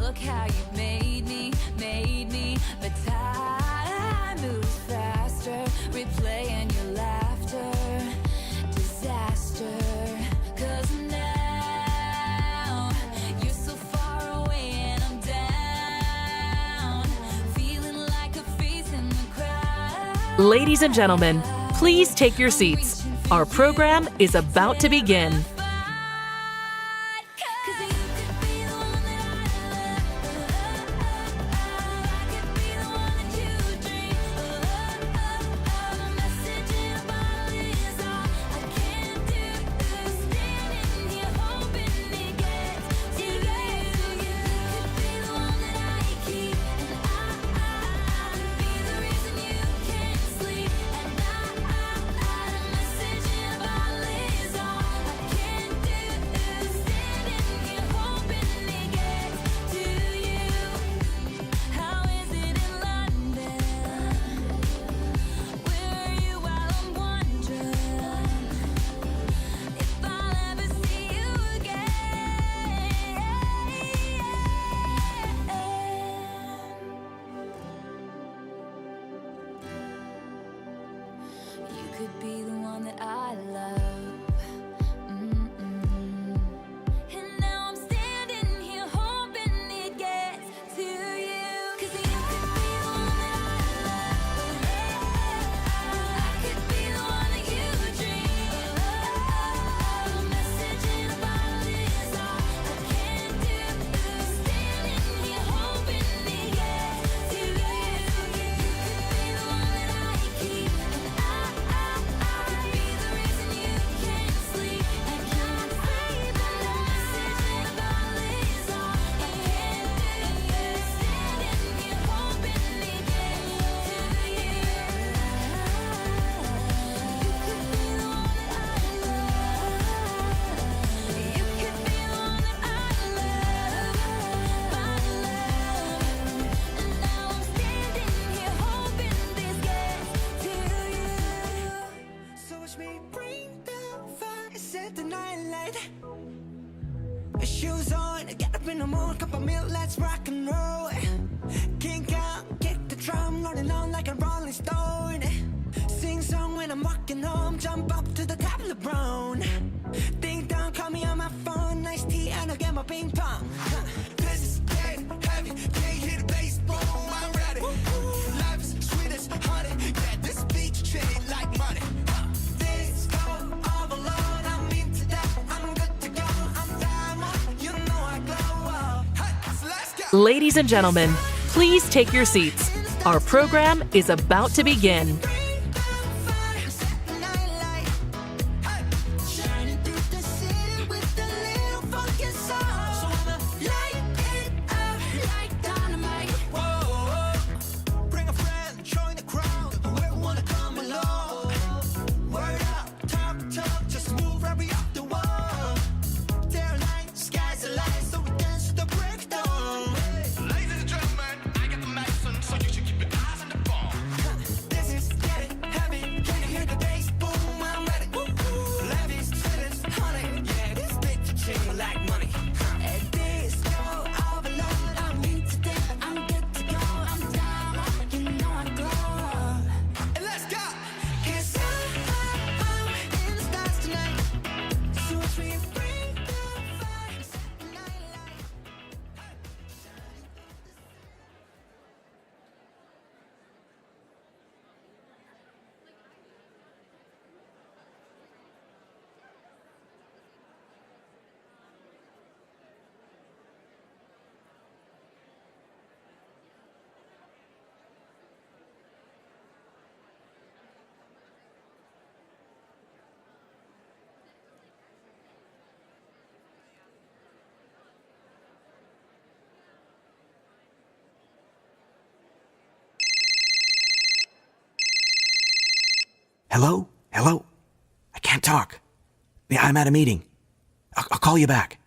look how you made me, but time moves faster, replaying your laughter, disaster, 'cause now you're so far away and I'm down, feeling like a face in the crowd. Ladies and gentlemen, please take your seats. Our program is about to begin. Could be the one that I love. And now I'm standing here hoping it gets to you. 'Cause you could be the one that I love. I could be the one that you dream of. A message in a bottle is all I can do. Standing here hoping it gets to you. You could be the one that I keep, and shoes on, get up in the morning, cup of milk, let's rock and roll. Kink out, kick the drum, rolling on like a rolling stone. Sing song when I'm walking home, jump up to the top of the brown. Ding dong, call me on my phone, nice tea and I'll get my ping pong. This is getting heavy, can't hear the bass, boom, I'm ready. Life is sweet as honey, yeah, this beat treated like money. This go all alone, I'm into that, I'm good to go, I'm diamond, you know I glow up. Hey, so let's go. Ladies and gentlemen, please take your seats. Our program is about to begin. Hello? Hello? I can't talk. Yeah, I'm at a meeting. I'll call you back.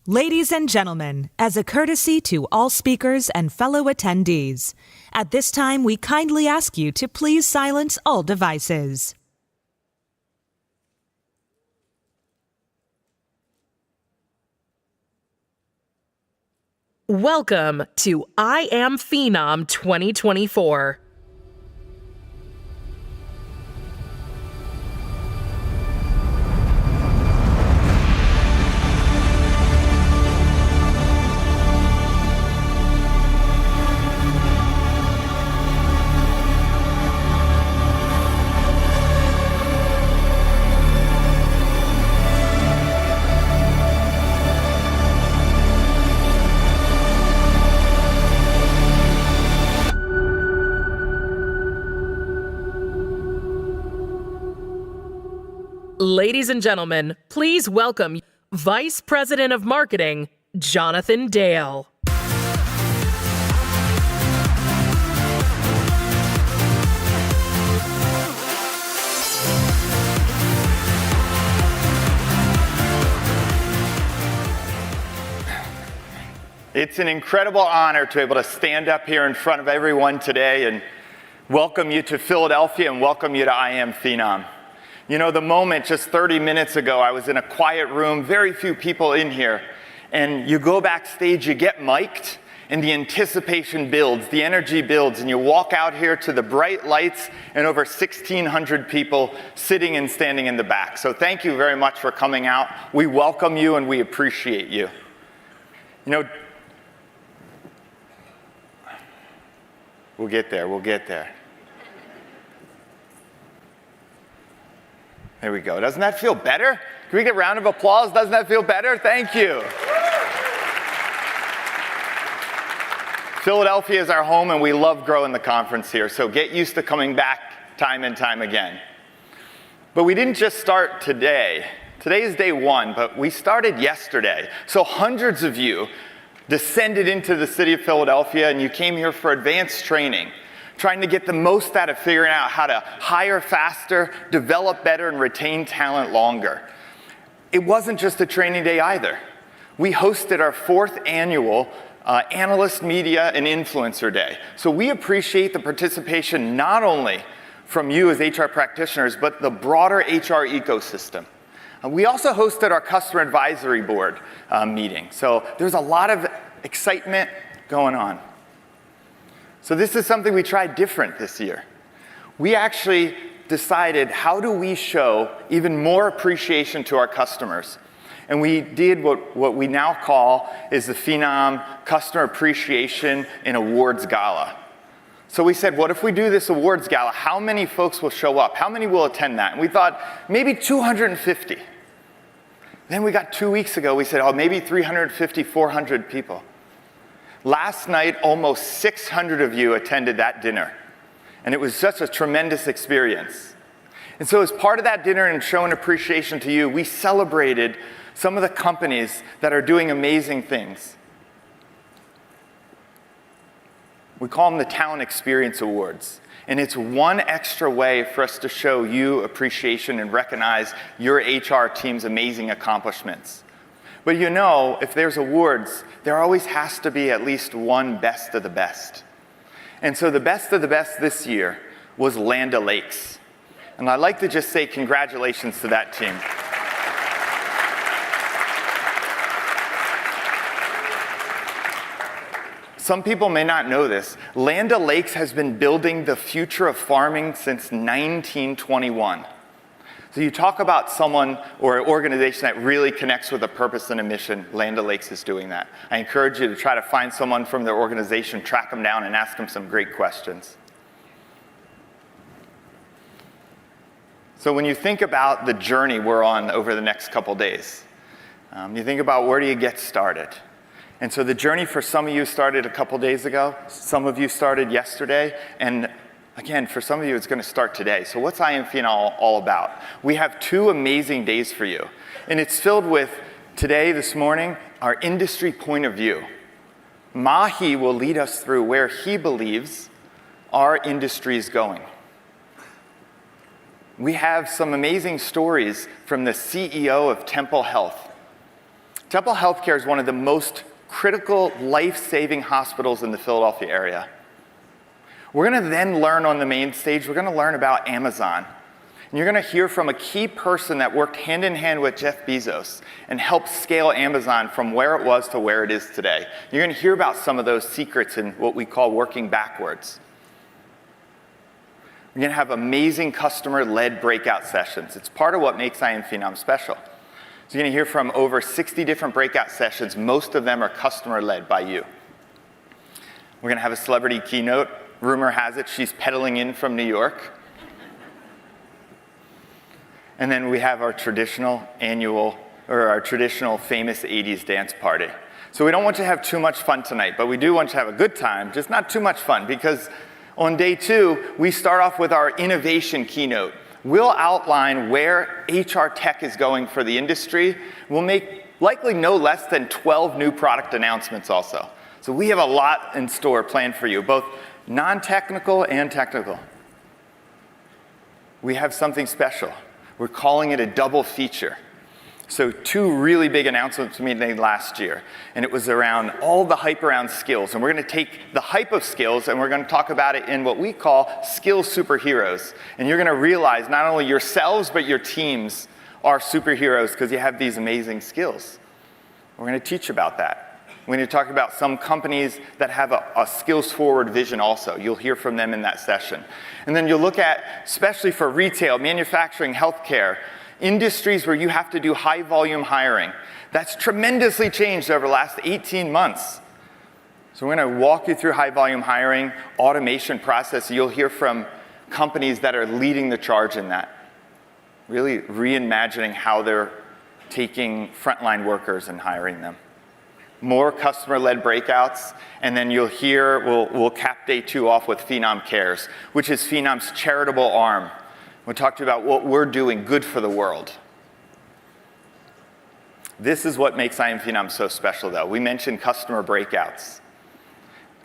Ladies and gentlemen, as a courtesy to all speakers and fellow attendees, at this time we kindly ask you to please silence all devices. Welcome to IAMPHENOM 2024. Ladies and gentlemen, please welcome Vice President of Marketing, Jonathan Dale. It's an incredible honor to be able to stand up here in front of everyone today and welcome you to Philadelphia and welcome you to IAMPHENOM. You know, the moment just 30 minutes ago, I was in a quiet room, very few people in here, and you go backstage, you get mic'd, and the anticipation builds, the energy builds, and you walk out here to the bright lights and over 1,600 people sitting and standing in the back. So thank you very much for coming out. We welcome you and we appreciate you. You know, we'll get there. There we go. Doesn't that feel better? Can we get a round of applause? Doesn't that feel better? Thank you. Philadelphia is our home and we love growing the conference here, so get used to coming back time and time again. But we didn't just start today. Today is day one, but we started yesterday. So hundreds of you descended into the city of Philadelphia and you came here for advanced training, trying to get the most out of figuring out how to hire faster, develop better, and retain talent longer. It wasn't just a training day either. We hosted our 4th annual Analyst, Media, and Influencer Day. So we appreciate the participation not only from you as HR practitioners, but the broader HR ecosystem. We also hosted our Customer Advisory Board meeting. So there's a lot of excitement going on. So this is something we tried different this year. We actually decided, how do we show even more appreciation to our customers? And we did what we now call is the Phenom Customer Appreciation and Awards Gala. So we said, what if we do this awards gala? How many folks will show up? How many will attend that? And we thought, maybe 250. Then we got 2 weeks ago, we said, oh, maybe 350, 400 people. Last night, almost 600 of you attended that dinner. And it was such a tremendous experience. And so as part of that dinner and showing appreciation to you, we celebrated some of the companies that are doing amazing things. We call them the Talent Experience Awards. And it's one extra way for us to show you appreciation and recognize your HR team's amazing accomplishments. But you know, if there's awards, there always has to be at least one best of the best. And so the best of the best this year was Land O'Lakes. And I'd like to just say congratulations to that team. Some people may not know this. Land O'Lakes has been building the future of farming since 1921. So you talk about someone or an organization that really connects with a purpose and a mission, Land O'Lakes is doing that. I encourage you to try to find someone from their organization, track them down, and ask them some great questions. So when you think about the journey we're on over the next couple days, you think about where do you get started? And so the journey for some of you started a couple days ago, some of you started yesterday, and again, for some of you, it's going to start today. So what's IAMPHENOM all about? We have 2 amazing days for you. And it's filled with, today, this morning, our industry point of view. Mahi will lead us through where he believes our industry is going. We have some amazing stories from the CEO of Temple Health. Temple Healthcare is one of the most critical, life-saving hospitals in the Philadelphia area. We're going to then learn on the main stage, we're going to learn about Amazon And you're going to hear from a key person that worked hand in hand with Jeff Bezos and helped scale Amazon from where it was to where it is today. You're going to hear about some of those secrets in what we call working backwards. We're going to have amazing customer-led breakout sessions. It's part of what makes IAMPHENOM special. So you're going to hear from over 60 different breakout sessions. Most of them are customer-led by you. We're going to have a celebrity keynote. Rumor has it she's pedaling in from New York. And then we have our traditional famous 80s dance party. So we don't want you to have too much fun tonight, but we do want you to have a good time, just not too much fun, because on day 2, we start off with our innovation keynote. We'll outline where HR tech is going for the industry. We'll make likely no less than 12 new product announcements also. So we have a lot in store planned for you, both non-technical and technical. We have something special. We're calling it a double feature. So 2 really big announcements we made last year, and it was around all the hype around skills. And we're going to take the hype of skills and we're going to talk about it in what we call skills superheroes. And you're going to realize not only yourselves, but your teams are superheroes because you have these amazing skills. We're going to teach about that. We're going to talk about some companies that have a skills-forward vision also. You'll hear from them in that session. And then you'll look at, especially for retail, manufacturing, healthcare, industries where you have to do high-volume hiring. That's tremendously changed over the last 18 months. So we're going to walk you through high-volume hiring, automation process. You'll hear from companies that are leading the charge in that, really reimagining how they're taking frontline workers and hiring them. More customer-led breakouts, and then you'll hear, we'll cap day 2 off with Phenom Cares, which is Phenom's charitable arm. We'll talk to you about what we're doing good for the world. This is what makes IAMPHENOM so special, though. We mentioned customer breakouts.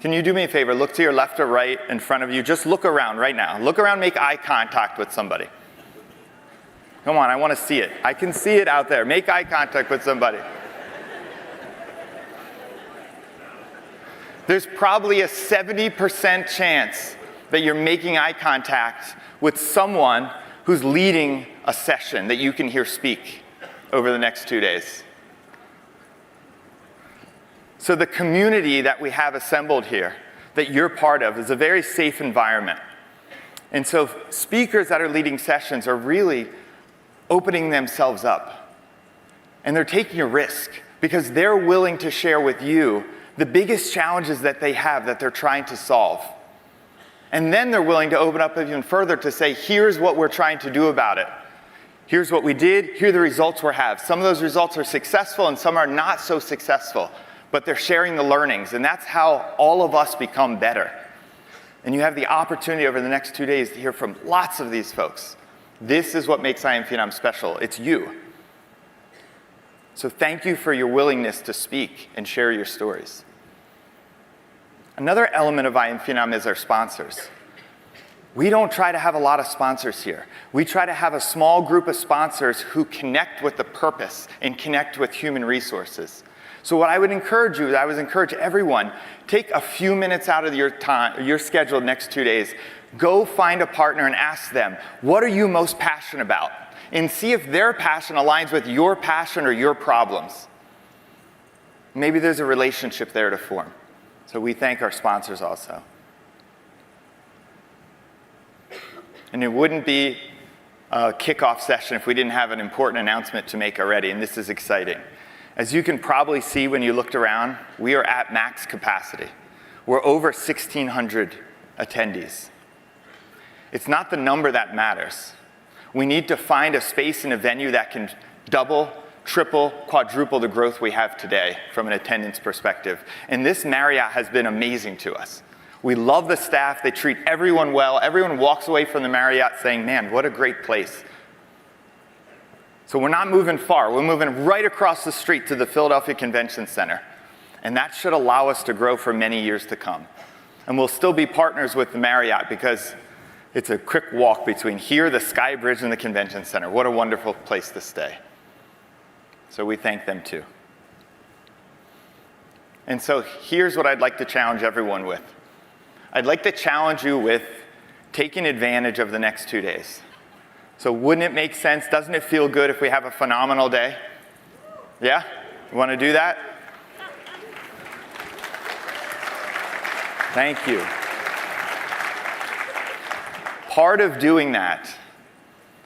Can you do me a favor? Look to your left or right in front of you. Just look around right now. Look around, make eye contact with somebody. Come on, I want to see it. I can see it out there. Make eye contact with somebody. There's probably a 70% chance that you're making eye contact with someone who's leading a session that you can hear speak over the next 2 days. So the community that we have assembled here, that you're part of, is a very safe environment. And so speakers that are leading sessions are really opening themselves up. And they're taking a risk because they're willing to share with you the biggest challenges that they have that they're trying to solve. And then they're willing to open up even further to say, here's what we're trying to do about it. Here's what we did, here are the results we have. Some of those results are successful and some are not so successful, but they're sharing the learnings, and that's how all of us become better. And you have the opportunity over the next 2 days to hear from lots of these folks. This is what makes IAMPHENOM special. It's you. So thank you for your willingness to speak and share your stories. Another element of IAMPHENOM is our sponsors. We don't try to have a lot of sponsors here. We try to have a small group of sponsors who connect with the purpose and connect with human resources. So what I would encourage you, I would encourage everyone, take a few minutes out of your time, your schedule next 2 days, go find a partner and ask them, what are you most passionate about? And see if their passion aligns with your passion or your problems. Maybe there's a relationship there to form. So we thank our sponsors also. And it wouldn't be a kickoff session if we didn't have an important announcement to make already, and this is exciting. As you can probably see when you looked around, we are at max capacity. We're over 1,600 attendees. It's not the number that matters. We need to find a space in a venue that can double, triple, quadruple the growth we have today from an attendance perspective. And this Marriott has been amazing to us. We love the staff. They treat everyone well. Everyone walks away from the Marriott saying, man, what a great place. So we're not moving far. We're moving right across the street to the Philadelphia Convention Center. And that should allow us to grow for many years to come. And we'll still be partners with the Marriott because it's a quick walk between here, the Sky Bridge, and the Convention Center. What a wonderful place to stay. So we thank them too. And so here's what I'd like to challenge everyone with. I'd like to challenge you with taking advantage of the next 2 days. So wouldn't it make sense? Doesn't it feel good if we have a phenomenal day? Yeah? You want to do that? Thank you. Part of doing that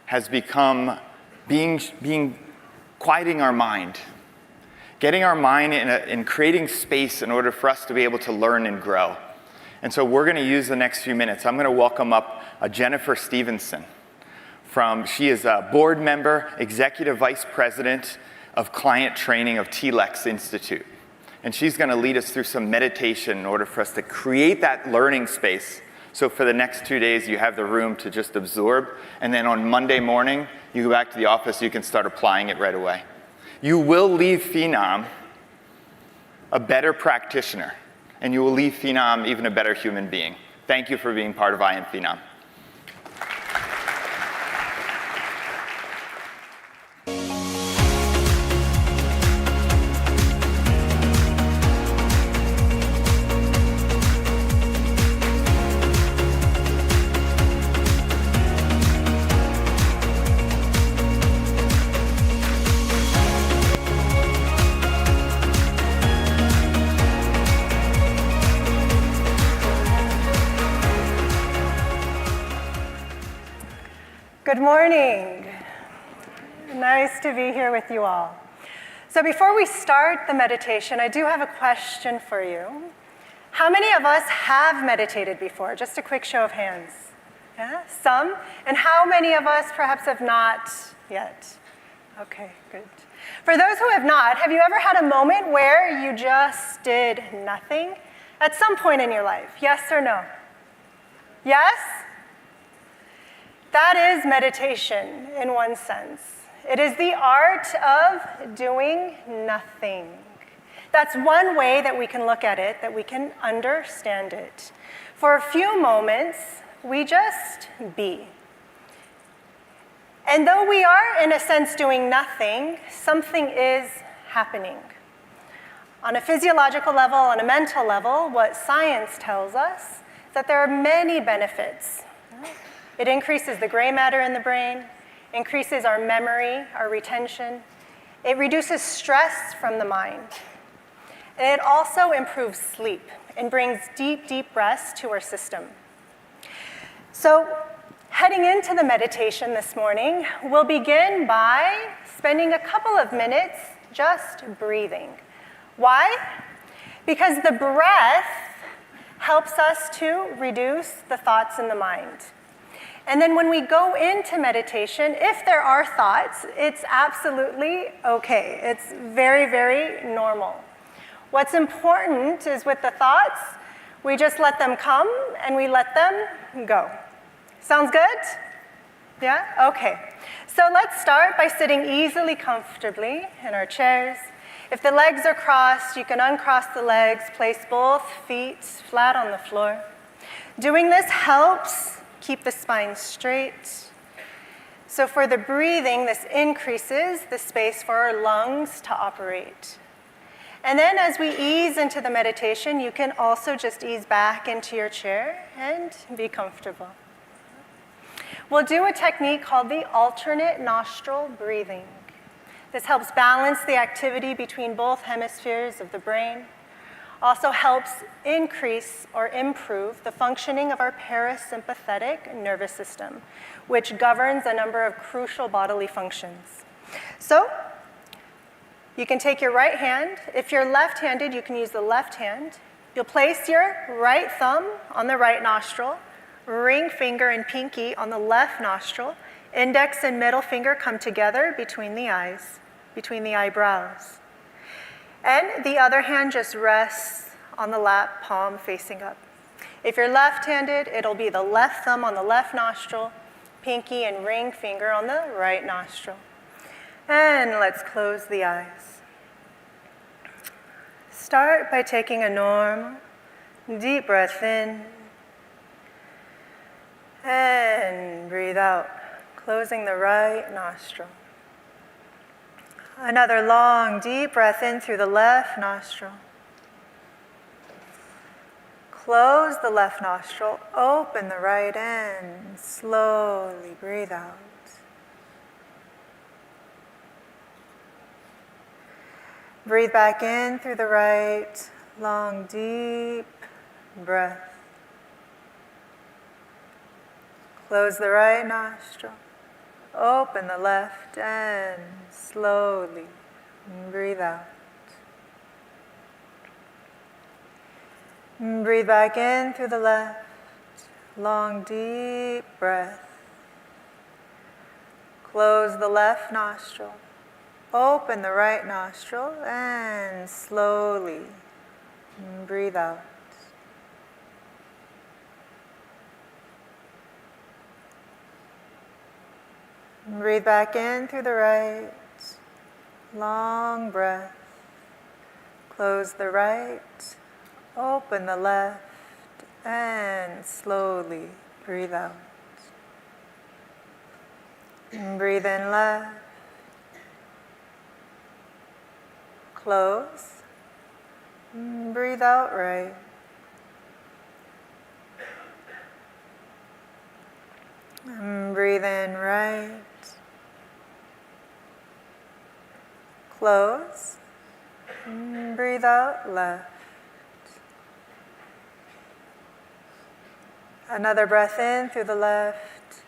has become quieting our mind, getting our mind in creating space in order for us to be able to learn and grow. And so we're going to use the next few minutes. I'm going to welcome up Jennifer Stevenson. She is a board member, executive vice president of client training of TLEX Institute. And she's going to lead us through some meditation in order for us to create that learning space. So for the next 2 days, you have the room to just absorb. And then on Monday morning, you go back to the office, you can start applying it right away. You will leave Phenom a better practitioner. And you will leave Phenom even a better human being. Thank you for being part of IAMPHENOM. Good morning. Nice to be here with you all. So before we start the meditation, I do have a question for you. How many of us have meditated before? Just a quick show of hands. Yeah, some. And how many of us perhaps have not yet? Okay, good. For those who have not, have you ever had a moment where you just did nothing at some point in your life? Yes or no? Yes? That is meditation in one sense. It is the art of doing nothing. That's one way that we can look at it, that we can understand it. For a few moments, we just be. And though we are, in a sense, doing nothing, something is happening. On a physiological level, on a mental level, what science tells us is that there are many benefits. It increases the gray matter in the brain, increases our memory, our retention. It reduces stress from the mind. And it also improves sleep and brings deep, deep rest to our system. So, heading into the meditation this morning, we'll begin by spending a couple of minutes just breathing. Why? Because the breath helps us to reduce the thoughts in the mind. And then when we go into meditation, if there are thoughts, it's absolutely okay. It's very, very normal. What's important is with the thoughts, we just let them come and we let them go. Sounds good? Yeah? Okay. So let's start by sitting easily, comfortably in our chairs. If the legs are crossed, you can uncross the legs, place both feet flat on the floor. Doing this helps keep the spine straight. So for the breathing, this increases the space for our lungs to operate. And then as we ease into the meditation, you can also just ease back into your chair and be comfortable. We'll do a technique called the alternate nostril breathing. This helps balance the activity between both hemispheres of the brain. Also helps increase or improve the functioning of our parasympathetic nervous system, which governs a number of crucial bodily functions. So, you can take your right hand. If you're left-handed, you can use the left hand. You'll place your right thumb on the right nostril, ring finger and pinky on the left nostril, index and middle finger come together between the eyes, between the eyebrows. And the other hand just rests on the lap, palm facing up. If you're left-handed, it'll be the left thumb on the left nostril, pinky and ring finger on the right nostril. And let's close the eyes. Start by taking a normal, deep breath in, and breathe out, closing the right nostril. Another long, deep breath in through the left nostril. Close the left nostril, open the right end, slowly breathe out. Breathe back in through the right, long, deep breath. Close the right nostril. Open the left and slowly breathe out. Breathe back in through the left, long, deep breath. Close the left nostril. Open the right nostril and slowly breathe out. Breathe back in through the right, long breath. Close the right, open the left, and slowly breathe out. Breathe in left. Close. Breathe out right. Breathe in right. Close. Breathe out left. Another breath in through the left.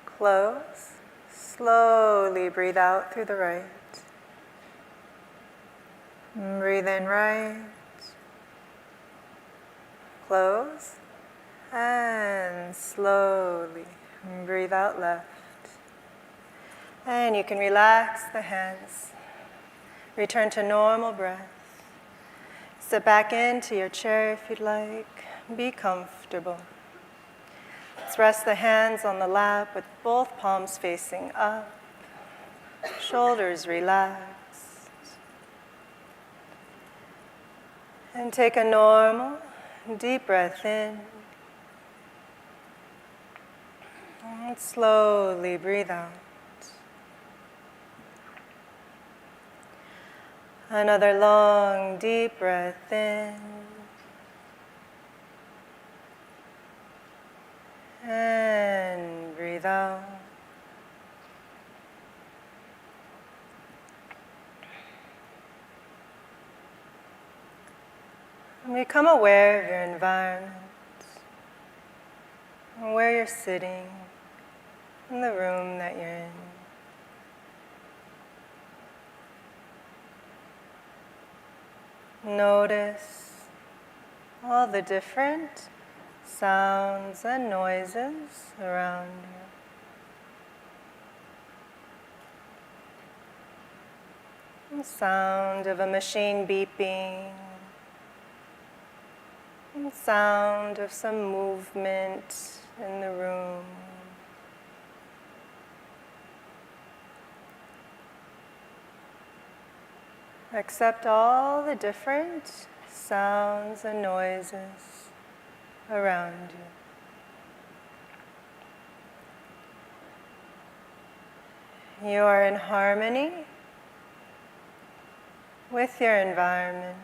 Close. Slowly breathe out through the right. Breathe in right. Close. And slowly breathe out left. And you can relax the hands. Return to normal breath. Sit back into your chair if you'd like. Be comfortable. Let's rest the hands on the lap with both palms facing up. Shoulders relaxed. And take a normal, deep breath in. And slowly breathe out. Another long, deep breath in. And breathe out. And become aware of your environment, where you're sitting, in the room that you're in. Notice all the different sounds and noises around you. The sound of a machine beeping. The sound of some movement in the room. Accept all the different sounds and noises around you. You are in harmony with your environment.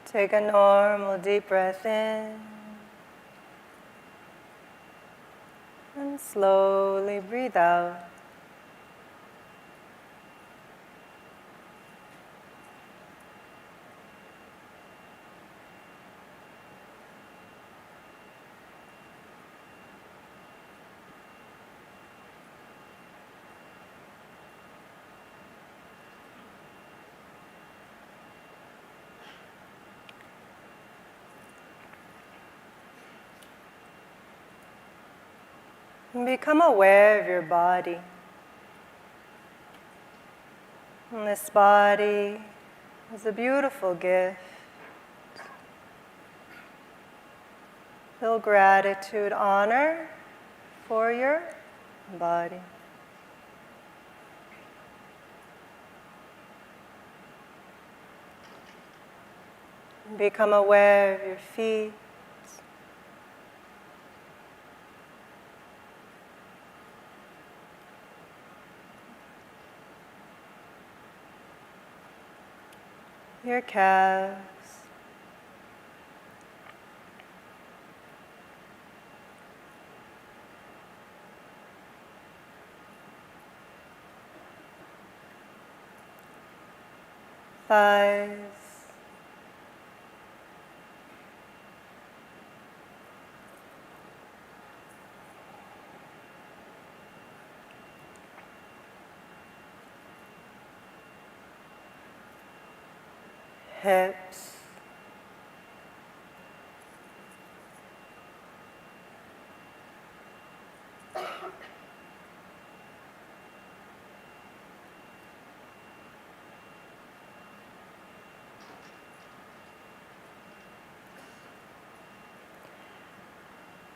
Take a normal deep breath in and slowly breathe out. Become aware of your body. And this body is a beautiful gift. Feel gratitude, honor for your body. Become aware of your feet. Your calves. Thighs. Hips.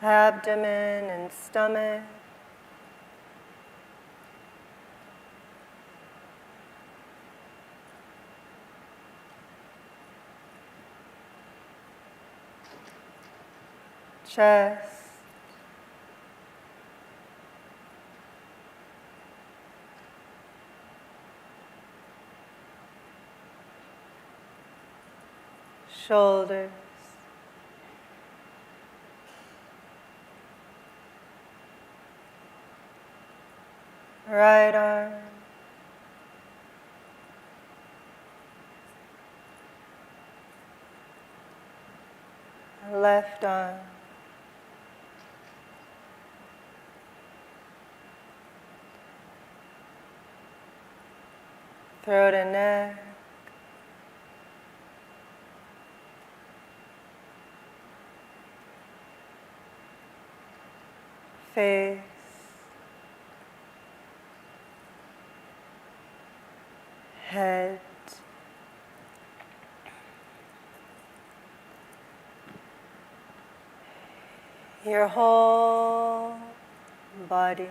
Abdomen and stomach. Chest. Shoulders. Right arm. Left arm. Throat and neck. Face. Head. Your whole body.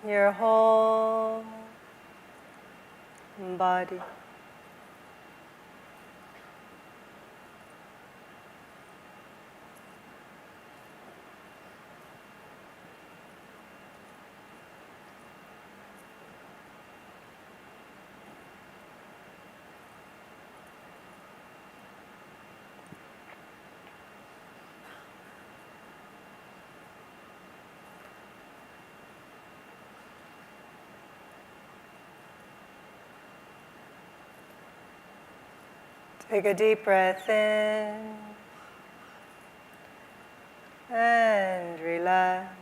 Your whole body. Take a deep breath in and relax.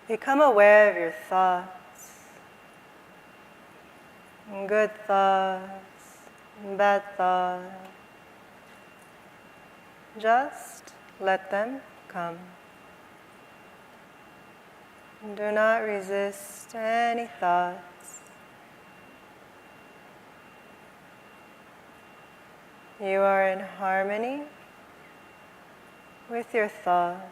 Become aware of your thoughts, good thoughts, bad thoughts. Just let them come. Do not resist any thoughts. You are in harmony with your thoughts.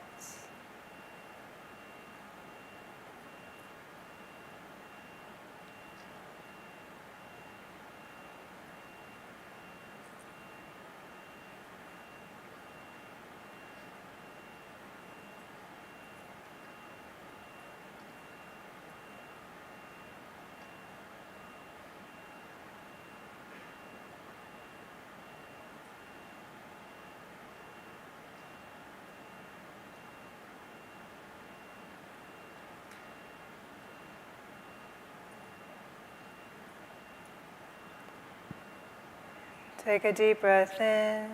Take a deep breath in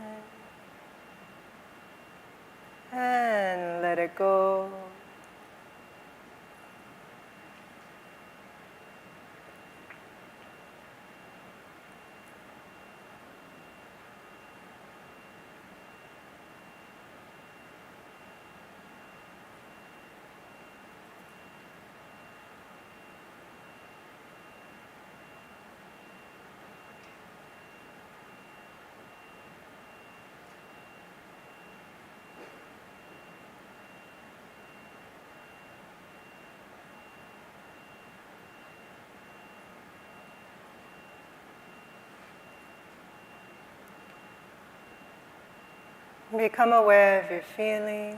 and let it go. Become aware of your feelings.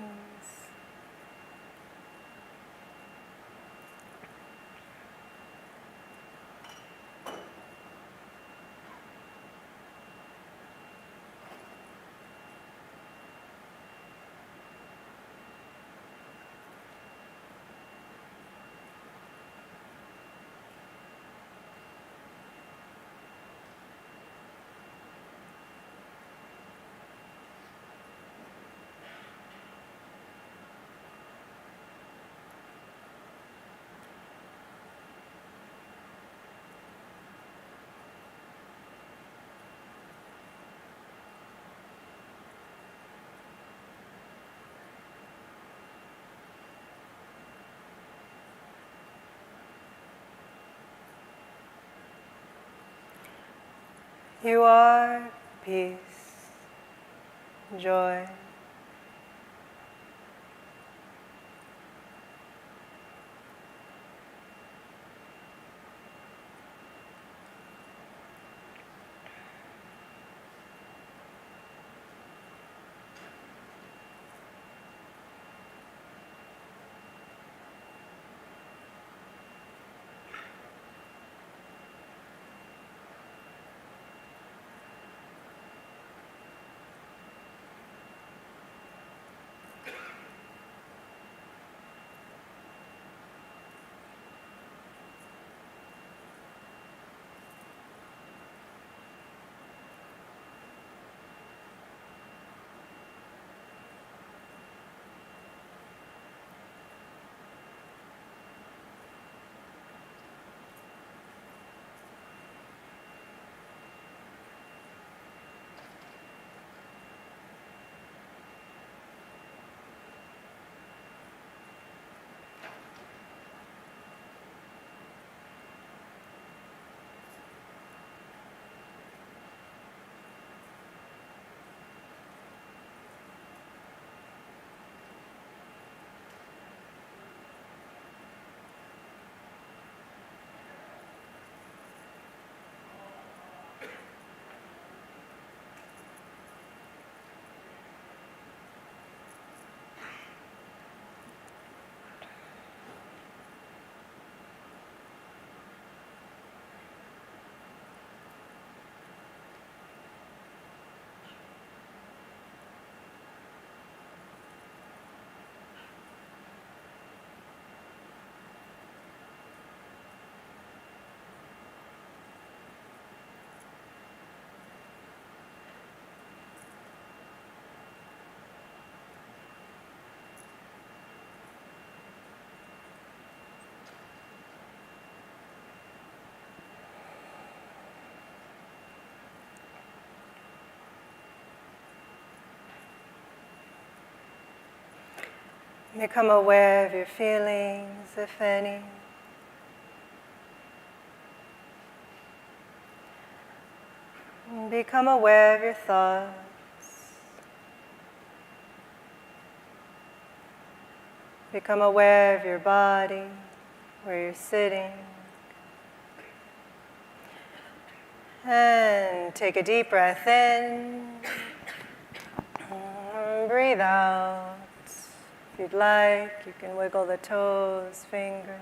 You are peace, joy. Become aware of your feelings, if any. Become aware of your thoughts. Become aware of your body, where you're sitting. And take a deep breath in. Breathe out. If you'd like, you can wiggle the toes, fingers.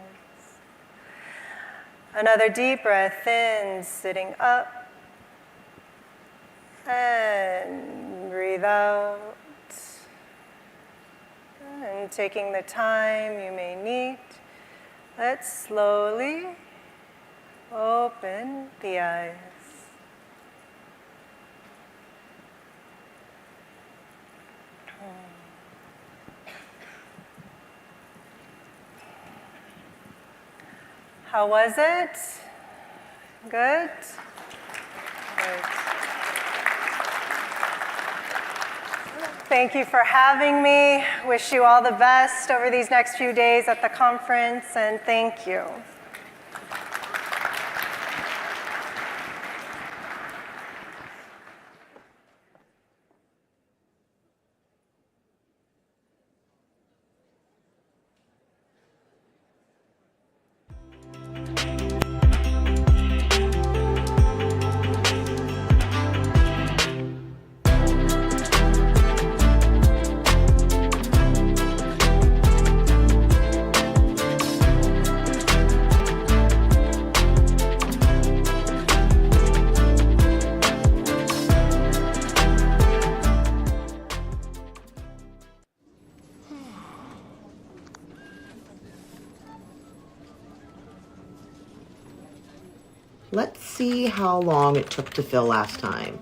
Another deep breath in, sitting up. And breathe out. And taking the time you may need, let's slowly open the eyes. How was it? Good? Good. Thank you for having me. Wish you all the best over these next few days at the conference, and thank you. Let's see how long it took to fill last time.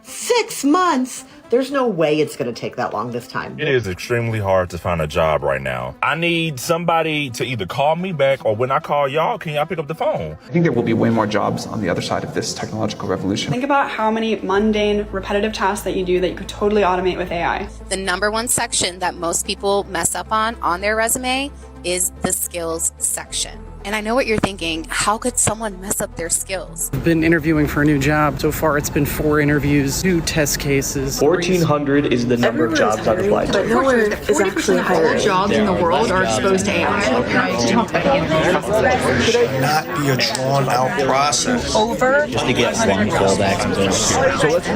6 months? There's no way it's going to take that long this time. It is extremely hard to find a job right now. I need somebody to either call me back, or when I call y'all, can y'all pick up the phone? I think there will be way more jobs on the other side of this technological revolution. Think about how many mundane, repetitive tasks that you do that you could totally automate with AI. The number one section that most people mess up on their resume is the skills section. And I know what you're thinking, how could someone mess up their skills? I've been interviewing for a new job. So far, it's been 4 interviews, 2 test cases. 1,400 is the number of jobs I've applied to. But no one is actually hired. All jobs in the world are exposed to AI. It should not be a drawn-out process. Over. Just to get one fallback and so let's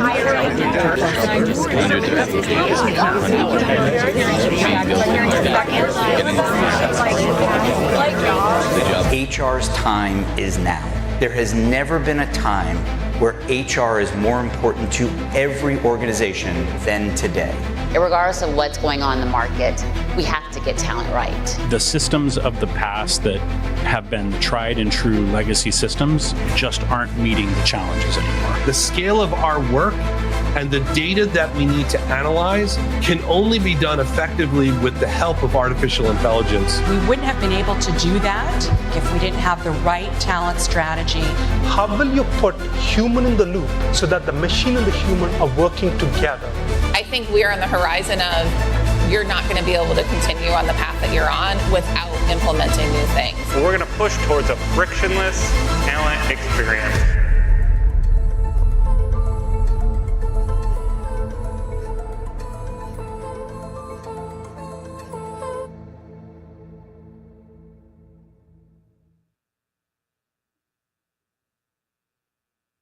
HR's time is now. There has never been a time where HR is more important to every organization than today. Regardless of what's going on in the market, we have to get talent right. The systems of the past that have been tried and true legacy systems just aren't meeting the challenges anymore. The scale of our work and the data that we need to analyze can only be done effectively with the help of artificial intelligence. We wouldn't have been able to do that if we didn't have the right talent strategy. How will you put human in the loop so that the machine and the human are working together? I think we are on the horizon of you're not going to be able to continue on the path that you're on without implementing new things. So we're going to push towards a frictionless talent experience.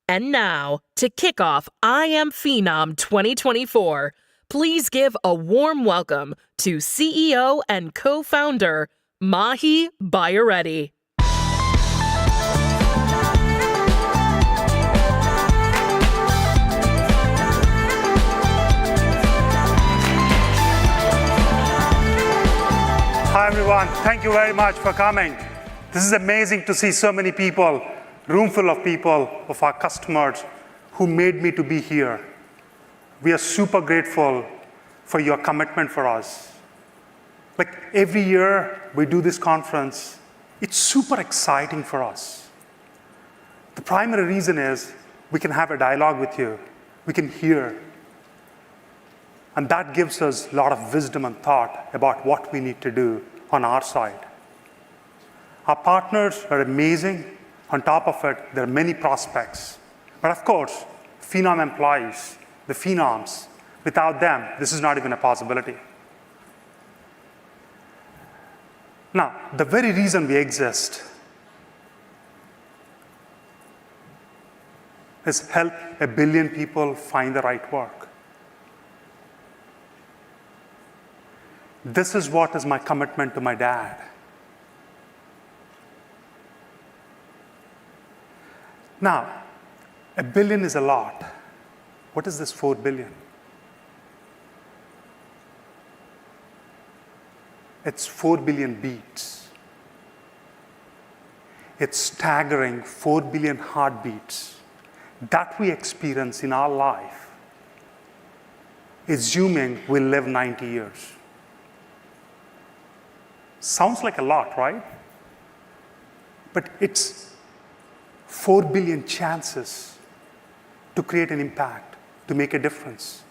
And now, to kick off IAMPHENOM 2024, please give a warm welcome to CEO and co-founder Mahi Bayareddy. Hi everyone, thank you very much for coming. This is amazing to see so many people, room full of people, of our customers who made me to be here. We are super grateful for your commitment for us. Like every year we do this conference, it's super exciting for us. The primary reason is we can have a dialogue with you, we can hear, and that gives us a lot of wisdom and thought about what we need to do on our side. Our partners are amazing. On top of it, there are many prospects. But of course, Phenom employees, the Phenoms, without them, this is not even a possibility. Now, the very reason we exist is help 1 billion people find the right work. This is what is my commitment to my dad. Now, 1 billion is a lot. What is this 4 billion? It's 4 billion beats. It's staggering 4 billion heartbeats that we experience in our life, assuming we'll live 90 years. Sounds like a lot, right? but it's 4 billion chances to create an impact, to make a difference.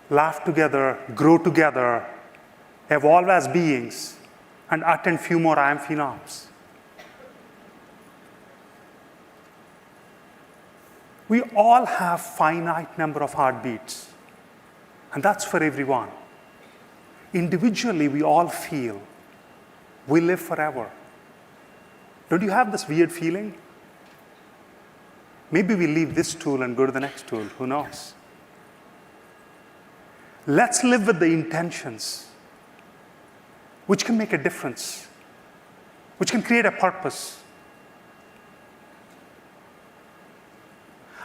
Laugh together, grow together, evolve as beings, and attend few more IAMPHENOMs. We all have finite number of heartbeats, and that's for everyone. Individually, we all feel we live forever. Don't you have this weird feeling? Maybe we leave this tool and go to the next tool, who knows? Let's live with the intentions which can make a difference, which can create a purpose.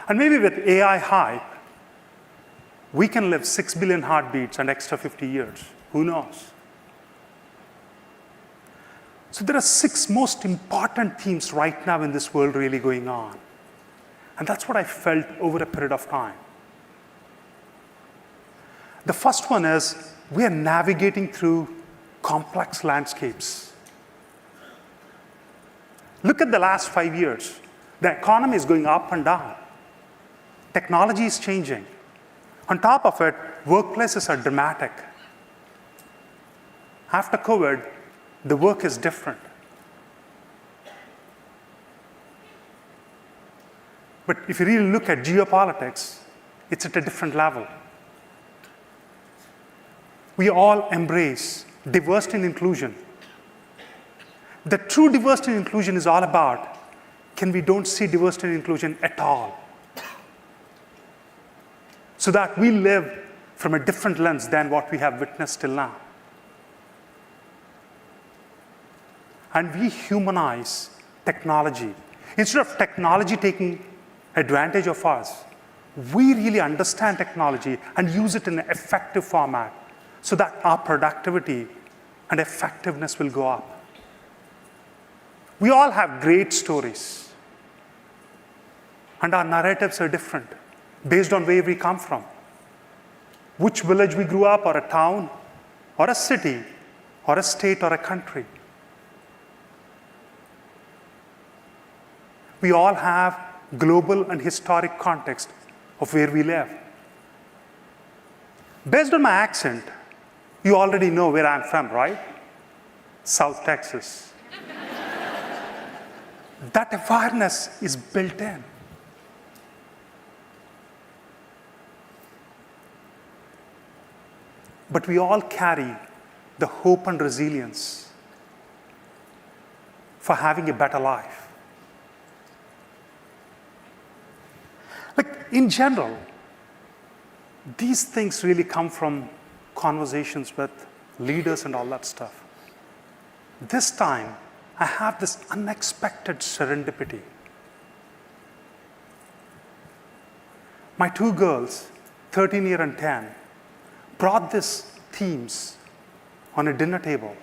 And maybe with AI hype, we can live 6 billion heartbeats and extra 50 years. Who knows? So there are 6 most important themes right now in this world really going on. And that's what I felt over a period of time. The first one is we are navigating through complex landscapes. Look at the last 5 years. The economy is going up and down. Technology is changing. On top of it, workplaces are dramatic. After COVID, the work is different. But if you really look at geopolitics, it's at a different level. We all embrace diversity and inclusion. The true diversity and inclusion is all about, we don't see diversity and inclusion at all. So that we live from a different lens than what we have witnessed till now. And we humanize technology. Instead of technology taking advantage of us, we really understand technology and use it in an effective format so that our productivity and effectiveness will go up. We all have great stories, and our narratives are different based on where we come from, which village we grew up, or a town, or a city, or a state, or a country. We all have global and historic context of where we live. Based on my accent, you already know where I'm from, right? South Texas. That awareness is built in. But we all carry the hope and resilience for having a better life. Like, in general, these things really come from conversations with leaders and all that stuff. This time, I have this unexpected serendipity. My 2 girls, 13 and 10, brought these themes on a dinner table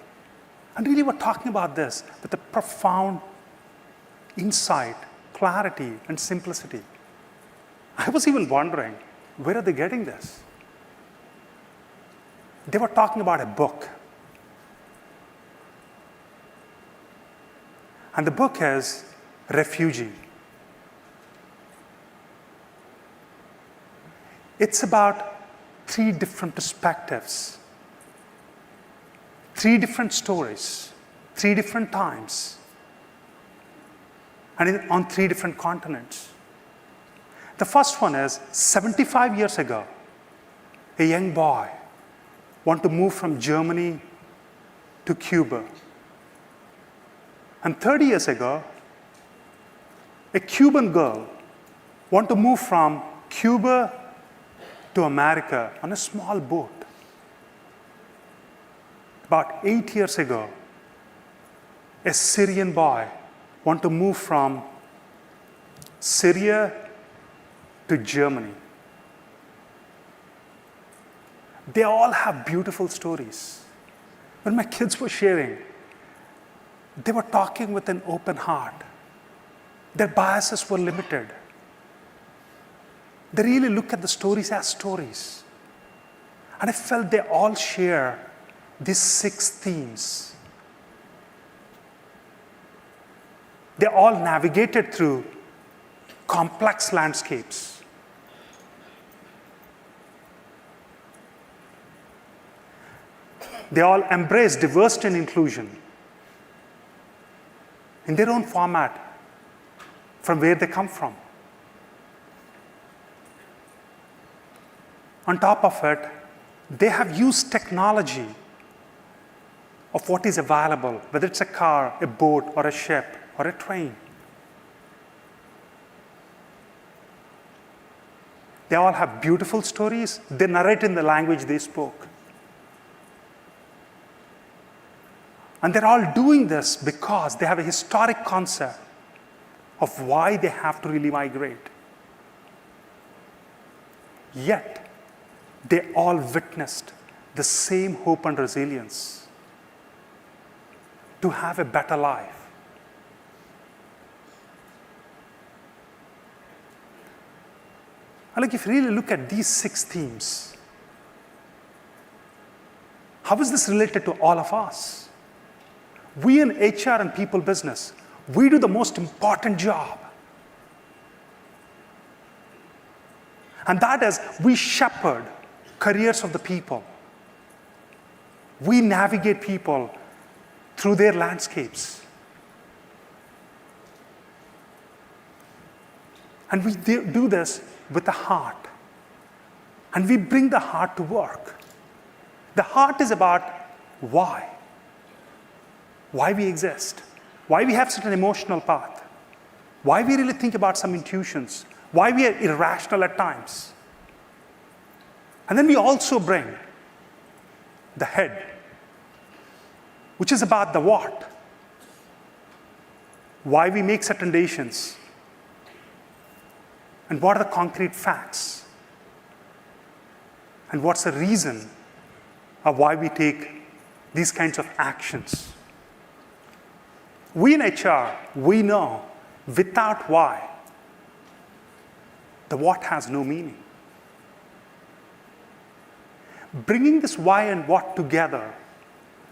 and really were talking about this with a profound insight, clarity, and simplicity. I was even wondering, where are they getting this? They were talking about a book. And the book is Refugee. It's about 3 different perspectives, 3 different stories, 3 different times, and on 3 different continents. The first one is 75 years ago, a young boy wanted to move from Germany to Cuba. And 30 years ago, a Cuban girl wanted to move from Cuba to America on a small boat. About 8 years ago, a Syrian boy wanted to move from Syria to Germany. They all have beautiful stories. When my kids were sharing, they were talking with an open heart. Their biases were limited. They really look at the stories as stories. And I felt they all share these 6 themes, they all navigated through complex landscapes. They all embrace diversity and inclusion in their own format from where they come from. On top of it, they have used technology of what is available, whether it's a car, a boat, or a ship, or a train. They all have beautiful stories. They narrate in the language they spoke. And they're all doing this because they have a historic concept of why they have to really migrate. Yet, they all witnessed the same hope and resilience to have a better life. And if you really look at these 6 themes, how is this related to all of us? We in HR and people business, we do the most important job. And that is, we shepherd careers of the people. We navigate people through their landscapes. And we do this with the heart. And we bring the heart to work. The heart is about why. Why we exist. Why we have such an emotional path. Why we really think about some intuitions. Why we are irrational at times. And then we also bring the head, which is about the what. Why we make certain decisions. And what are the concrete facts? And what's the reason of why we take these kinds of actions? We in HR, we know without why, the what has no meaning. Bringing this why and what together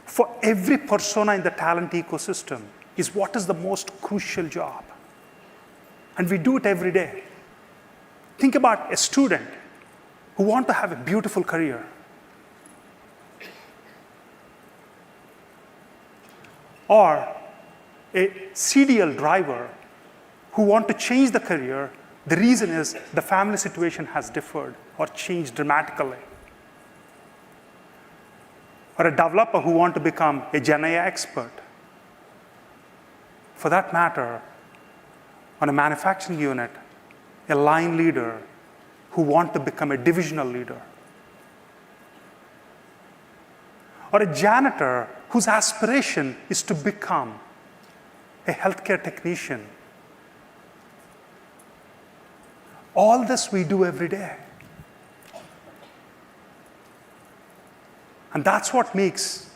for every persona in the talent ecosystem is what is the most crucial job. And we do it every day. Think about a student who wants to have a beautiful career. Or a CDL driver who wants to change the career. The reason is the family situation has differed or changed dramatically. Or a developer who wants to become a Gen AI expert. For that matter, on a manufacturing unit, a line leader who wants to become a divisional leader. Or a janitor whose aspiration is to become a healthcare technician. All this we do every day. And that's what makes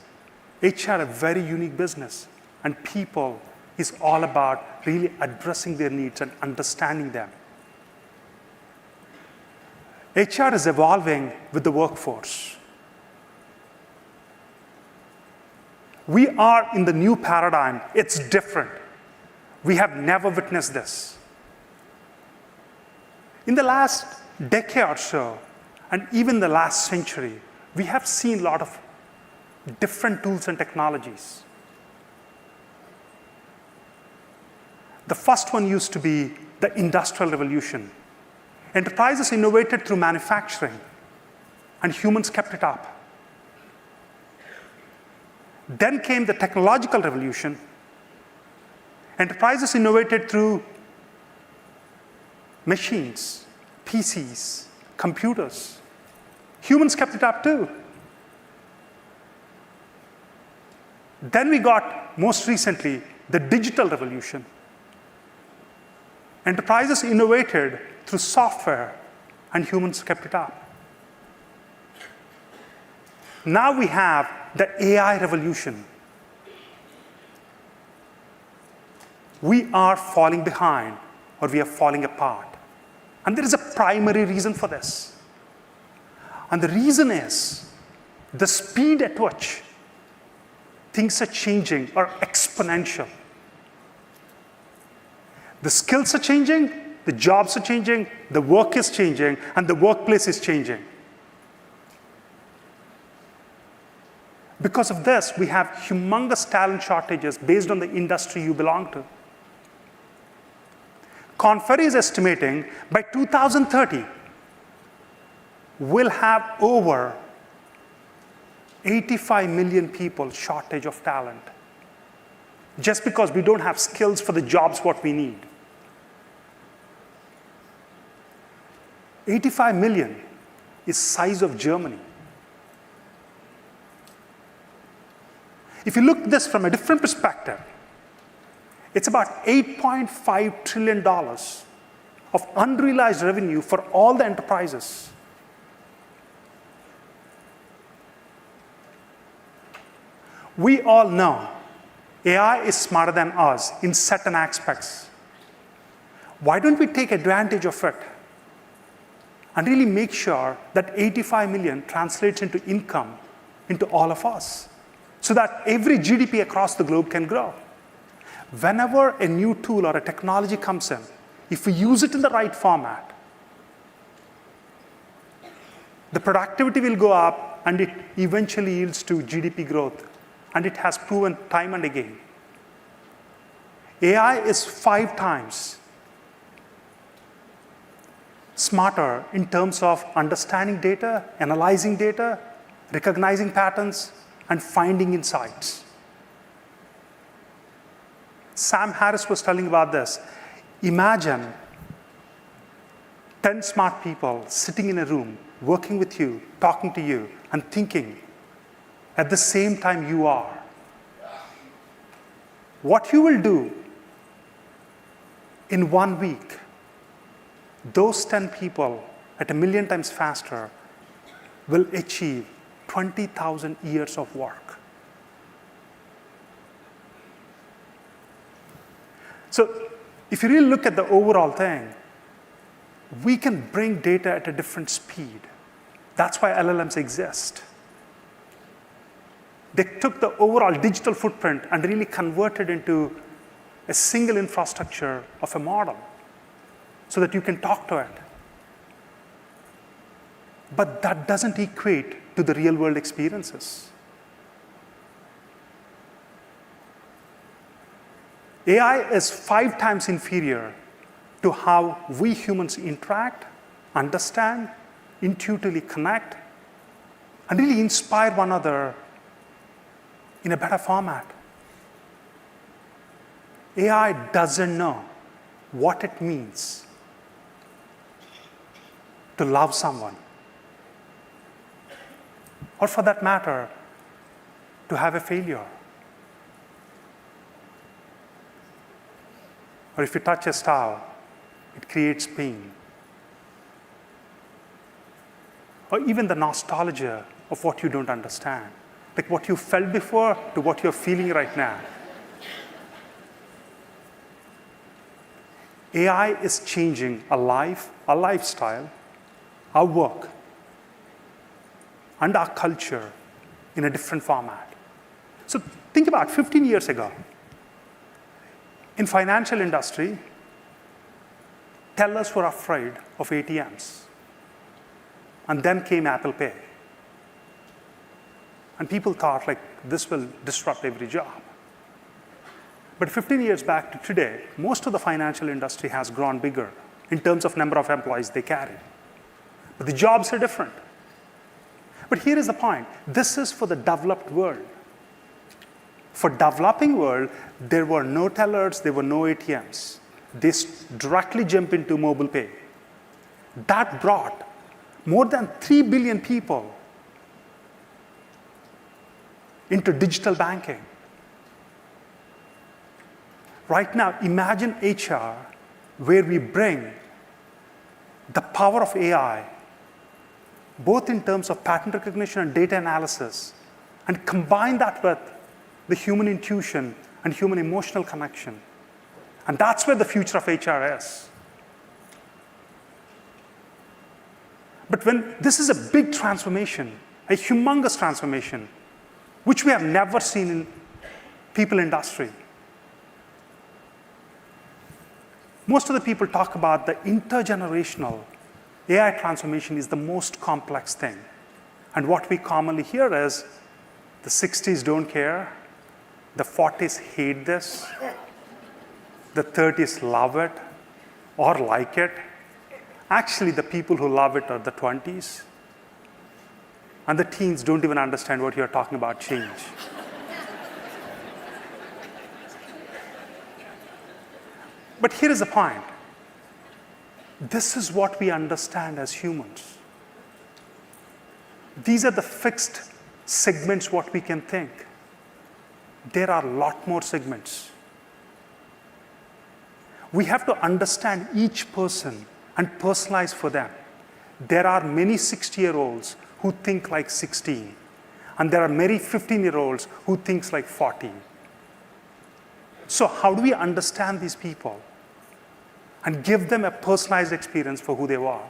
HR a very unique business. And people is all about really addressing their needs and understanding them. HR is evolving with the workforce. We are in the new paradigm. It's different. We have never witnessed this. In the last decade or so, and even the last century, we have seen a lot of different tools and technologies. The first one used to be the Industrial Revolution. Enterprises innovated through manufacturing, and humans kept it up. Then came the technological revolution. Enterprises innovated through machines, PCs, computers. Humans kept it up too. Then we got, most recently, the digital revolution. Enterprises innovated through software, and humans kept it up. Now we have the AI revolution. We are falling behind, or we are falling apart. And there is a primary reason for this. And the reason is the speed at which things are changing are exponential. The skills are changing, the jobs are changing, the work is changing, and the workplace is changing. Because of this, we have humongous talent shortages based on the industry you belong to. Conferi is estimating by 2030, we'll have over 85 million people shortage of talent, just because we don't have skills for the jobs what we need. 85 million is size of Germany. If you look at this from a different perspective, it's about $8.5 trillion of unrealized revenue for all the enterprises. We all know AI is smarter than us in certain aspects. Why don't we take advantage of it and really make sure that 85 million translates into income into all of us, so that every GDP across the globe can grow? Whenever a new tool or a technology comes in, if we use it in the right format, the productivity will go up and it eventually yields to GDP growth. And it has proven time and again. AI is 5 times smarter in terms of understanding data, analyzing data, recognizing patterns, and finding insights. Sam Harris was telling about this. Imagine 10 smart people sitting in a room, working with you, talking to you, and thinking at the same time you are. What you will do in 1 week, those 10 people at 1 million times faster will achieve 20,000 years of work. So if you really look at the overall thing, we can bring data at a different speed. That's why LLMs exist. They took the overall digital footprint and really converted into a single infrastructure of a model so that you can talk to it. But that doesn't equate to the real world experiences. AI is 5 times inferior to how we humans interact, understand, intuitively connect, and really inspire one another in a better format. AI doesn't know what it means to love someone, or for that matter, to have a failure. Or if you touch a star, it creates pain. Or even the nostalgia of what you don't understand. Like what you felt before to what you're feeling right now. AI is changing our life, our lifestyle, our work, and our culture in a different format. So think about 15 years ago. In financial industry, tellers were afraid of ATMs. And then came Apple Pay. And people thought, like, this will disrupt every job. But 15 years back to today, most of the financial industry has grown bigger in terms of number of employees they carry. But the jobs are different. But here is the point. This is for the developed world. For developing world, there were no tellers, there were no ATMs. They directly jump into mobile pay. That brought more than 3 billion people into digital banking. Right now, imagine HR where we bring the power of AI, both in terms of pattern recognition and data analysis, and combine that with the human intuition and human emotional connection. And that's where the future of HR is. But when this is a big transformation, a humongous transformation, which we have never seen in people industry. Most of the people talk about the intergenerational AI transformation is the most complex thing. And what we commonly hear is the 60s don't care, the 40s hate this, the 30s love it or like it. Actually, the people who love it are the 20s. And the teens don't even understand what you're talking about change. But here is the point. This is what we understand as humans. These are the fixed segments what we can think. There are a lot more segments. We have to understand each person and personalize for them. There are many 60-year-olds who think like 16, and there are many 15-year-olds who think like 14. So how do we understand these people and give them a personalized experience for who they are?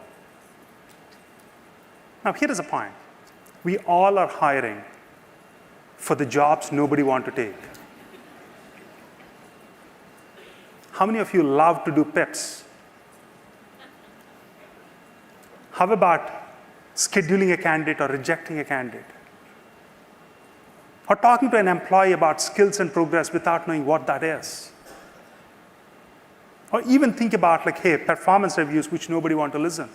Now, here is a point. We all are hiring for the jobs nobody wants to take. How many of you love to do PIPs? How about scheduling a candidate or rejecting a candidate? Or talking to an employee about skills and progress without knowing what that is? Or even think about like, hey, performance reviews which nobody wants to listen.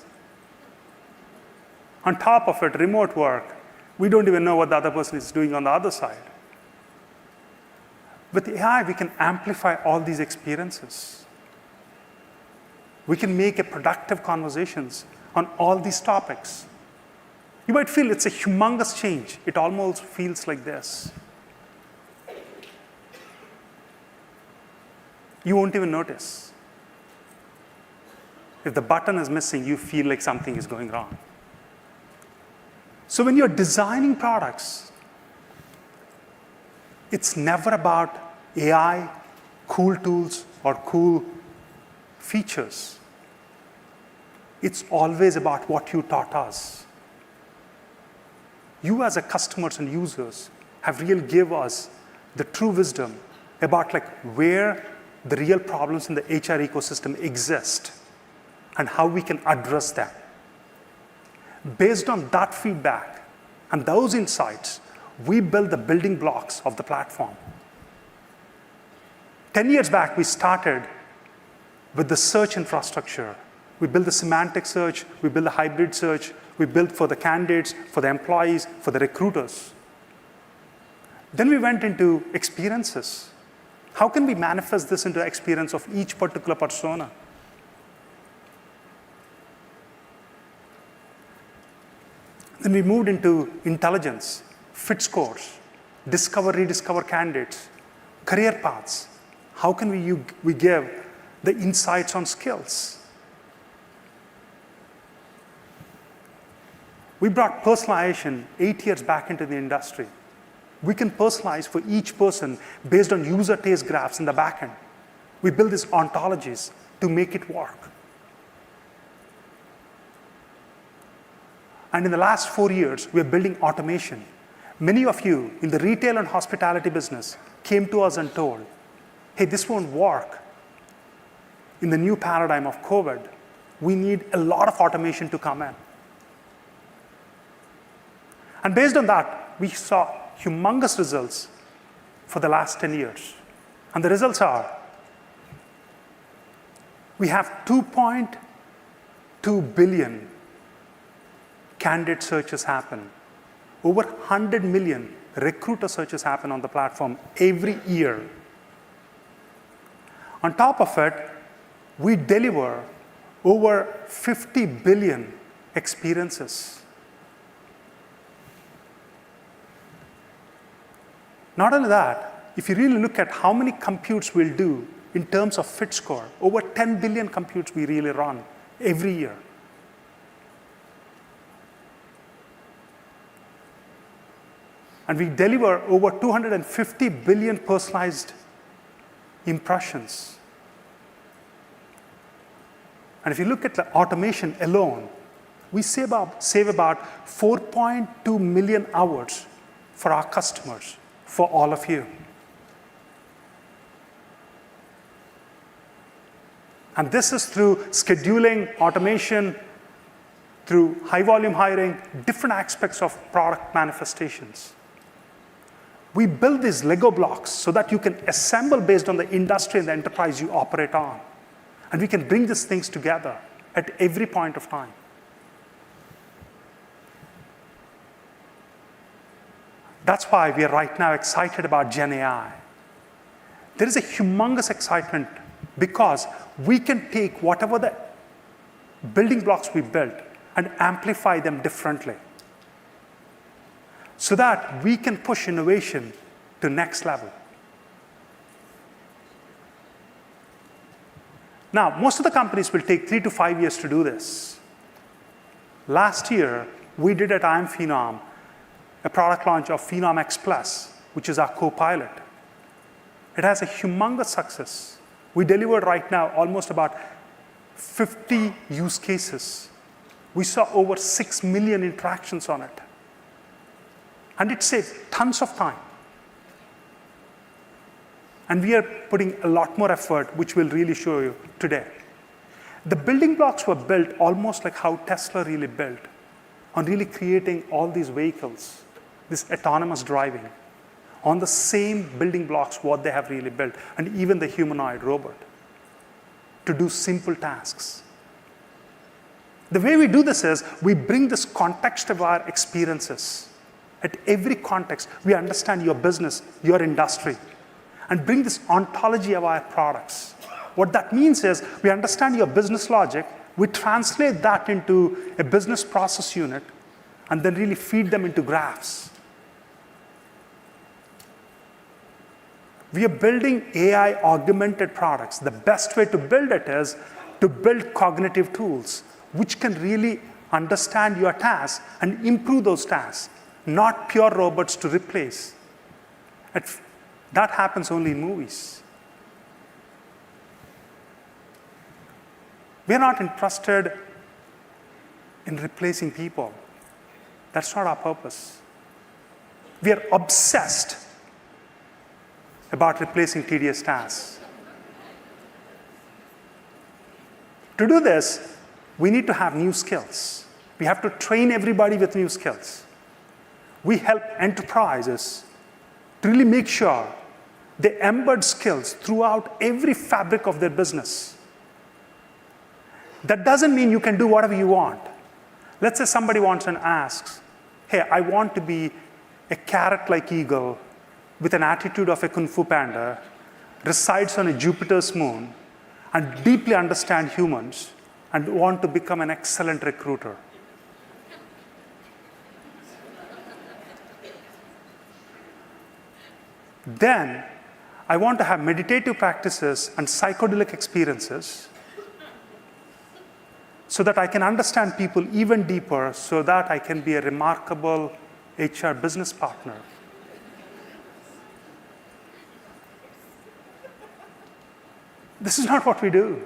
On top of it, remote work, we don't even know what the other person is doing on the other side. With AI, we can amplify all these experiences. We can make a productive conversations on all these topics. You might feel it's a humongous change. It almost feels like this. You won't even notice. If the button is missing, you feel like something is going wrong. So when you're designing products, it's never about AI, cool tools, or cool features. It's always about what you taught us. You as a customers and users have really give us the true wisdom about like where the real problems in the HR ecosystem exist and how we can address them. Based on that feedback and those insights, we build the building blocks of the platform. 10 years back, we started with the search infrastructure. We built the semantic search, we built the hybrid search, we built for the candidates, for the employees, for the recruiters. Then we went into experiences. How can we manifest this into experience of each particular persona? Then we moved into intelligence, fit scores, discover, rediscover candidates, career paths. How can we give the insights on skills? We brought personalization 8 years back into the industry. We can personalize for each person based on user taste graphs in the back end. We build these ontologies to make it work. And in the last 4 years, we're building automation. Many of you in the retail and hospitality business came to us and told, hey, this won't work. In the new paradigm of COVID, we need a lot of automation to come in. And based on that, we saw humongous results for the last 10 years. And the results are, we have 2.2 billion candidate searches happen. Over 100 million recruiter searches happen on the platform every year. On top of it, we deliver over 50 billion experiences. Not only that, if you really look at how many computes we'll do in terms of fit score, over 10 billion computes we really run every year. And we deliver over 250 billion personalized impressions. And if you look at the automation alone, we save about 4.2 million hours for our customers, for all of you. And this is through scheduling, automation, through high volume hiring, different aspects of product manifestations. We build these Lego blocks so that you can assemble based on the industry and the enterprise you operate on. And we can bring these things together at every point of time. That's why we are right now excited about Gen AI. There is a humongous excitement because we can take whatever the building blocks we built and amplify them differently so that we can push innovation to next level. Now, most of the companies will take 3 to 5 years to do this. Last year, we did at IAMPHENOM a product launch of Phenom X Plus, which is our co-pilot. It has a humongous success. We delivered right now almost about 50 use cases. We saw over 6 million interactions on it. And it saved tons of time. And we are putting a lot more effort, which we'll really show you today. The building blocks were built almost like how Tesla really built, on really creating all these vehicles, this autonomous driving, on the same building blocks what they have really built, and even the humanoid robot, to do simple tasks. The way we do this is we bring this context of our experiences. At every context, we understand your business, your industry, and bring this ontology of our products. What that means is we understand your business logic, we translate that into a business process unit, and then really feed them into graphs. We are building AI augmented products. The best way to build it is to build cognitive tools, which can really understand your tasks and improve those tasks, not pure robots to replace. That happens only in movies. We are not interested in replacing people. That's not our purpose. We are obsessed about replacing tedious tasks. To do this, we need to have new skills. We have to train everybody with new skills. We help enterprises to really make sure they embed skills throughout every fabric of their business. That doesn't mean you can do whatever you want. Let's say somebody wants and asks, hey, I want to be a carrot-like eagle with an attitude of a Kung Fu Panda, resides on a Jupiter's moon, and deeply understand humans, and want to become an excellent recruiter. Then, I want to have meditative practices and psychedelic experiences so that I can understand people even deeper, so that I can be a remarkable HR business partner. This is not what we do.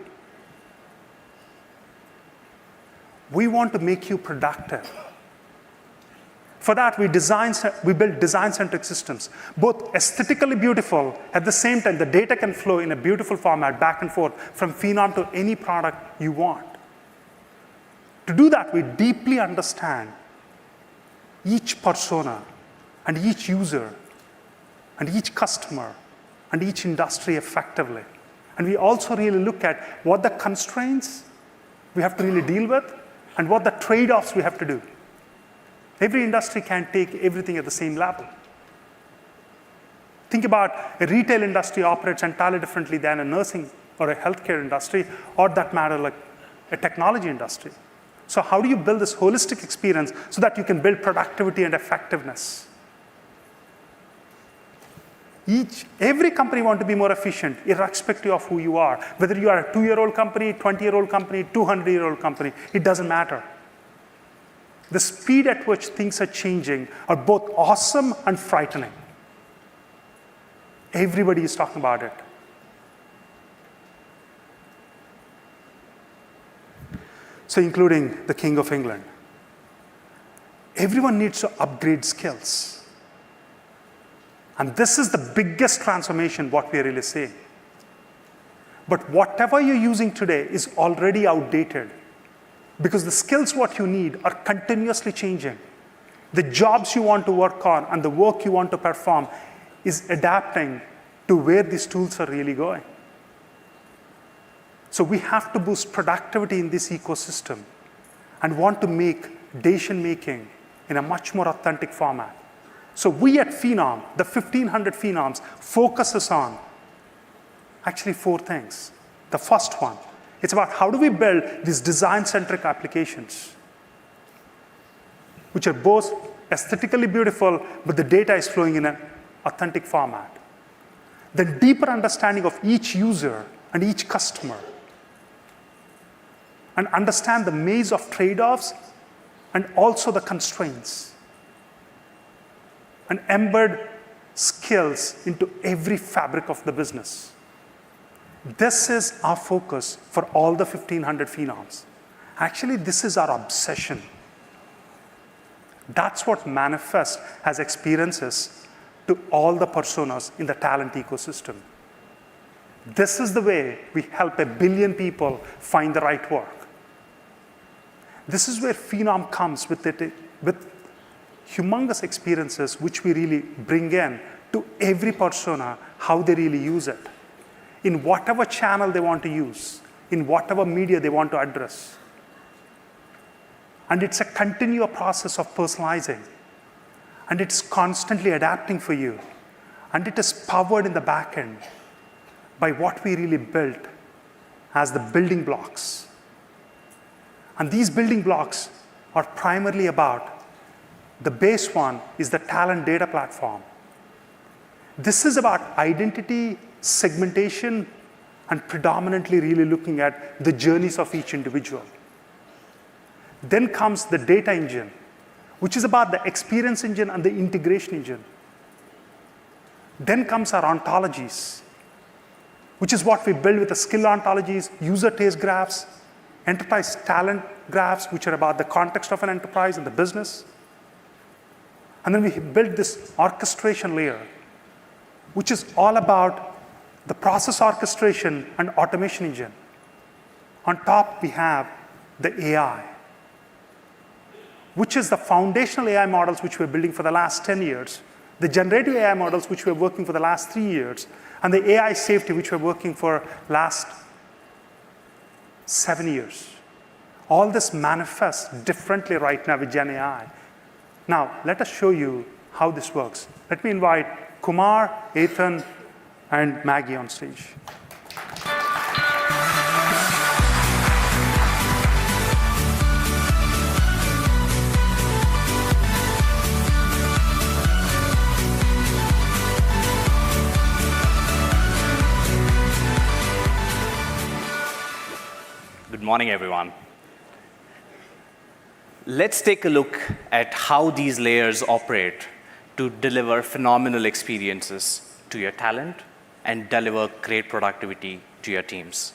We want to make you productive. For that, we build design-centric systems, both aesthetically beautiful, at the same time, the data can flow in a beautiful format back and forth from Phenom to any product you want. To do that, we deeply understand each persona and each user and each customer and each industry effectively. And we also really look at what the constraints we have to really deal with and what the trade-offs we have to do. Every industry can't take everything at the same level. Think about a retail industry operates entirely differently than a nursing or a healthcare industry, or that matter like a technology industry. So how do you build this holistic experience so that you can build productivity and effectiveness? Every company wants to be more efficient, irrespective of who you are. Whether you are a 2-year-old company, 20-year-old company, 200-year-old company, it doesn't matter. The speed at which things are changing are both awesome and frightening. Everybody is talking about it. So including the King of England. Everyone needs to upgrade skills. And this is the biggest transformation what we are really seeing. But whatever you're using today is already outdated because the skills what you need are continuously changing. The jobs you want to work on and the work you want to perform is adapting to where these tools are really going. So we have to boost productivity in this ecosystem and want to make decision-making in a much more authentic format. So we at Phenom, the 1,500 Phenoms, focuses on actually 4 things. The first one, it's about how do we build these design-centric applications, which are both aesthetically beautiful, but the data is flowing in an authentic format. The deeper understanding of each user and each customer, and understand the maze of trade-offs and also the constraints, and embed skills into every fabric of the business. This is our focus for all the 1,500 Phenoms. Actually, this is our obsession. That's what manifests as experiences to all the personas in the talent ecosystem. This is the way we help 1 billion people find the right work. This is where Phenom comes with humongous experiences which we really bring in to every persona, how they really use it, in whatever channel they want to use, in whatever media they want to address. And it's a continual process of personalizing. And it's constantly adapting for you. And it is powered in the back end by what we really built as the building blocks. And these building blocks are primarily about, the base one is the talent data platform. This is about identity, segmentation, and predominantly really looking at the journeys of each individual. Then comes the data engine, which is about the experience engine and the integration engine. Then comes our ontologies, which is what we build with the skill ontologies, user taste graphs, enterprise talent graphs, which are about the context of an enterprise and the business. And then we build this orchestration layer, which is all about the process orchestration and automation engine. On top, we have the AI, which is the foundational AI models which we're building for the last 10 years, the generative AI models which we're working for the last 3 years, and the AI safety which we're working for last 7 years. All this manifests differently right now with Gen AI. Now, let us show you how this works. Let me invite Kumar, Ethan, and Maggie on stage. Good morning, everyone. Let's take a look at how these layers operate to deliver phenomenal experiences to your talent and deliver great productivity to your teams.